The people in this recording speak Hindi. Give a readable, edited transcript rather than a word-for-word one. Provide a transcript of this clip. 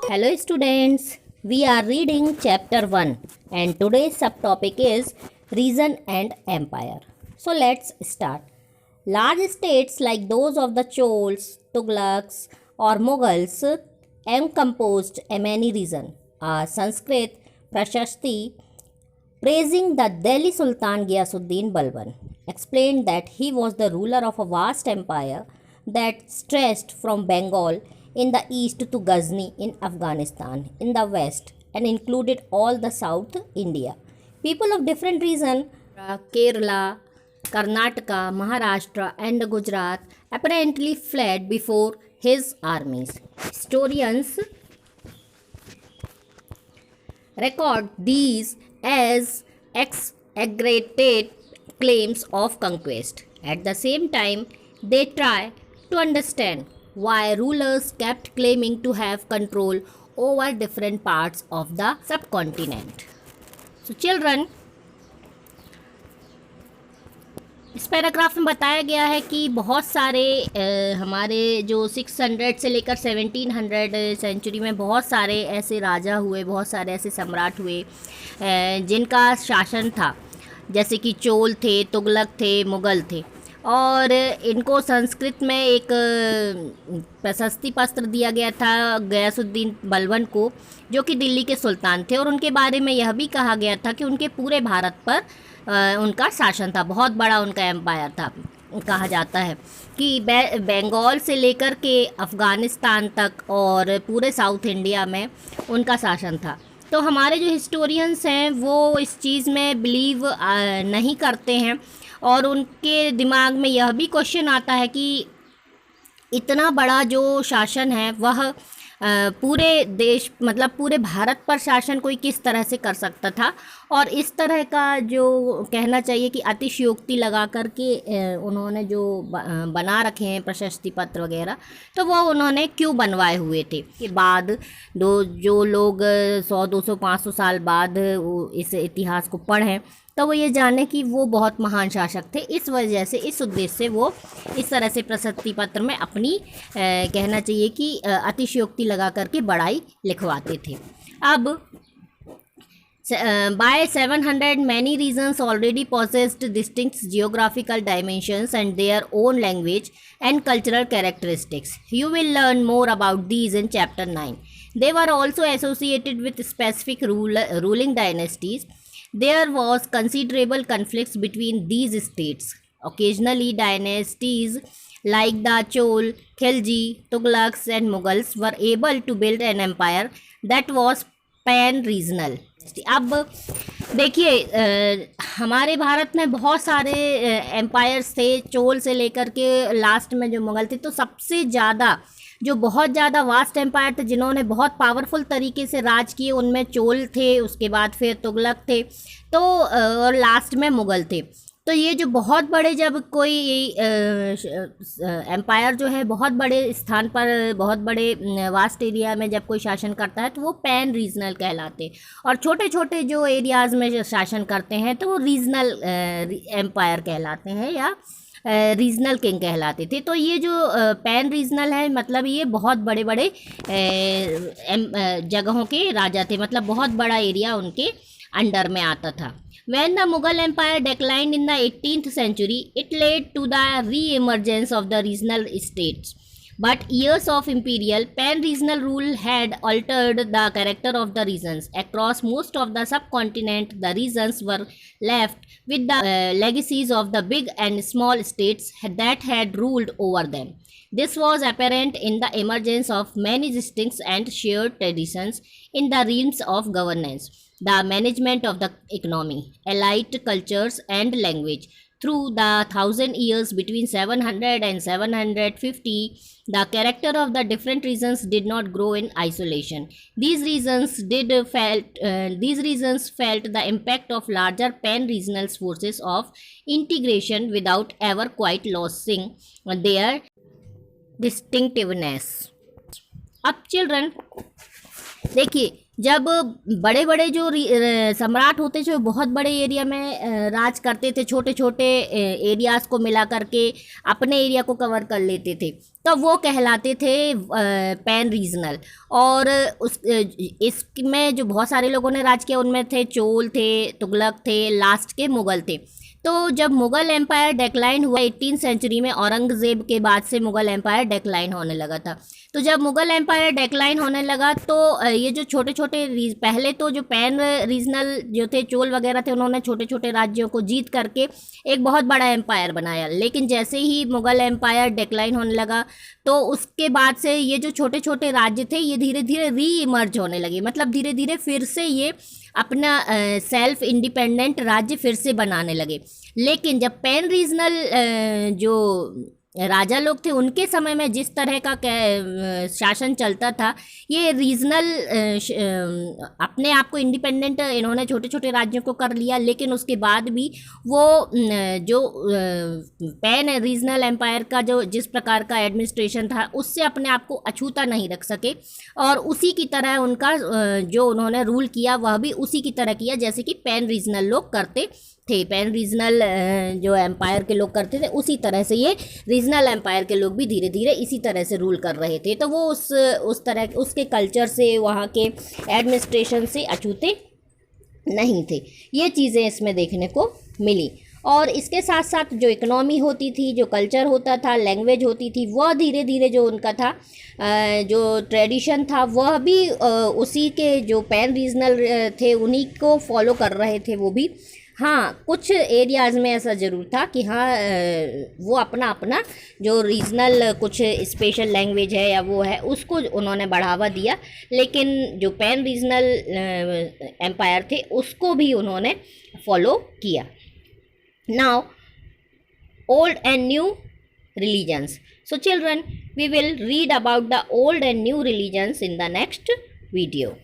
Hello students, we are reading chapter 1 and today's subtopic is Reason and Empire. So let's start. Large states like those of the Chols, Tughlaqs or Mughals encompassed many regions. A Sanskrit Prashasti praising the Delhi Sultan Ghiyasuddin Balban explained that he was the ruler of a vast empire that stretched from Bengal in the east to Ghazni in Afghanistan in the west and included all the South India. People of different regions, Kerala, Karnataka, Maharashtra, and Gujarat, apparently fled before his armies. Historians record these as exaggerated claims of conquest. At the same time, they try to understand why rulers kept claiming to have control over different parts of the subcontinent. So children, इस पैराग्राफ में बताया गया है कि बहुत सारे हमारे जो 600 से लेकर 1700 सेंचुरी में बहुत सारे ऐसे राजा हुए, बहुत सारे ऐसे सम्राट हुए जिनका शासन था, जैसे कि चोल थे, तुगलक थे, मुग़ल थे। और इनको संस्कृत में एक प्रशस्ति पत्र दिया गया था गयासुद्दीन बलबन को, जो कि दिल्ली के सुल्तान थे। और उनके बारे में यह भी कहा गया था कि उनके पूरे भारत पर उनका शासन था, बहुत बड़ा उनका एम्पायर था। कहा जाता है कि बंगाल से लेकर के अफ़गानिस्तान तक और पूरे साउथ इंडिया में उनका शासन था। तो हमारे जो हिस्टोरियंस हैं वो इस चीज़ में बिलीव नहीं करते हैं और उनके दिमाग में यह भी क्वेश्चन आता है कि इतना बड़ा जो शासन है वह पूरे देश मतलब पूरे भारत पर शासन कोई किस तरह से कर सकता था। और इस तरह का जो कहना चाहिए कि अतिशयोक्ति लगा करके उन्होंने जो बना रखे हैं प्रशस्ति पत्र वगैरह, तो वो उन्होंने क्यों बनवाए हुए थे। के बाद जो लोग 100, 200, 500 साल बाद इस इतिहास को पढ़ें तो वो ये जाने कि वो बहुत महान शासक थे। इस वजह से, इस उद्देश्य से वो इस तरह से प्रशस्ति पत्र में अपनी कहना चाहिए कि अतिशयोक्ति लगा करके बड़ाई लिखवाते थे। अब by 700 many regions already possessed distinct geographical dimensions and their own language and cultural characteristics. You will learn more about these in chapter 9. They were also associated with specific ruling dynasties. There was considerable conflicts between these states. Occasionally, dynasties like the Chol, Khilji, Tughlaqs and Mughals were able to build an empire that was pan-regional. अब देखिए हमारे भारत में बहुत सारे एम्पायर्स थे, चोल से लेकर के लास्ट में जो मुग़ल थे। तो सबसे ज़्यादा जो बहुत ज़्यादा वास्ट एम्पायर थे जिन्होंने बहुत पावरफुल तरीके से राज किए, उनमें चोल थे, उसके बाद फिर तुगलक थे, तो और लास्ट में मुग़ल थे। तो ये जो बहुत बड़े, जब कोई एम्पायर जो है बहुत बड़े स्थान पर, बहुत बड़े वास्ट एरिया में जब कोई शासन करता है तो वो पैन रीजनल कहलाते, और छोटे छोटे जो एरियाज़ में शासन करते हैं तो वो रीजनल एम्पायर कहलाते हैं या रीजनल किंग कहलाते थे। तो ये जो पैन रीजनल है, मतलब ये बहुत बड़े बड़े जगहों के राजा थे, मतलब बहुत बड़ा एरिया उनके अंडर में आता था। When the Mughal Empire declined in the 18th century, it led to the re-emergence of the regional states. But years of imperial pan-regional rule had altered the character of the regions. Across most of the subcontinent, the regions were left with the legacies of the big and small states that had ruled over them. This was apparent in the emergence of many distinct and shared traditions in the realms of governance, the management of the economy, allied cultures and language. Through the 1,000 years between 700 and 750, the character of the different regions did not grow in isolation. These regions felt the impact of larger pan-regional forces of integration without ever quite losing their distinctiveness. अब चिल्ड्रन देखिए, जब बड़े बड़े जो सम्राट होते थे, वो बहुत बड़े एरिया में राज करते थे, छोटे छोटे एरियाज को मिला करके अपने एरिया को कवर कर लेते थे, तो वो कहलाते थे पैन रीजनल। और इसमें जो बहुत सारे लोगों ने राज किया, उनमें थे चोल थे, तुगलक थे, लास्ट के मुग़ल थे। तो जब मुग़ल एम्पायर डेक्लाइन हुआ 18th सेंचुरी में, औरंगज़ेब के बाद से मुग़ल एम्पायर डेक्लाइन होने लगा था। तो जब मुग़ल एम्पायर डेक्लाइन होने लगा, तो ये जो छोटे छोटे पहले तो जो पैन रीजनल जो थे, चोल वगैरह थे, उन्होंने छोटे छोटे राज्यों को जीत करके एक बहुत बड़ा एम्पायर बनाया। लेकिन जैसे ही मुग़ल एम्पायर डेक्लाइन होने लगा, तो उसके बाद से ये जो छोटे छोटे राज्य थे, ये धीरे धीरे री इमर्ज होने लगे, मतलब धीरे धीरे फिर से ये अपना सेल्फ इंडिपेंडेंट राज्य फिर से बनाने लगे। लेकिन जब पैन रीजनल जो राजा लोग थे, उनके समय में जिस तरह का शासन चलता था, ये रीजनल अपने आप को इंडिपेंडेंट इन्होंने छोटे छोटे राज्यों को कर लिया, लेकिन उसके बाद भी वो जो पैन रीजनल एम्पायर का जो जिस प्रकार का एडमिनिस्ट्रेशन था, उससे अपने आप को अछूता नहीं रख सके, और उसी की तरह उनका जो उन्होंने रूल किया, वह भी उसी की तरह किया जैसे कि पैन रीजनल लोग करते थे। पैन रीजनल जो एम्पायर के लोग करते थे, उसी तरह से ये रीजनल एम्पायर के लोग भी धीरे धीरे इसी तरह से रूल कर रहे थे। तो वो उस तरह उसके कल्चर से, वहाँ के एडमिनिस्ट्रेशन से अछूते नहीं थे। ये चीज़ें इसमें देखने को मिली। और इसके साथ साथ जो इकोनॉमी होती थी, जो कल्चर होता था, लैंग्वेज होती थी, वह धीरे धीरे जो उनका था, जो ट्रेडिशन था, वह भी उसी के जो पैन रीजनल थे उन्हीं को फॉलो कर रहे थे वो भी। हाँ, कुछ एरियाज़ में ऐसा ज़रूर था कि हाँ, वो अपना अपना जो रीजनल कुछ स्पेशल लैंग्वेज है या वो है, उसको उन्होंने बढ़ावा दिया। लेकिन जो पैन रीजनल एम्पायर थे, उसको भी उन्होंने फॉलो किया। Now, old and new religions. So children, we will read about the old and new religions in the next video.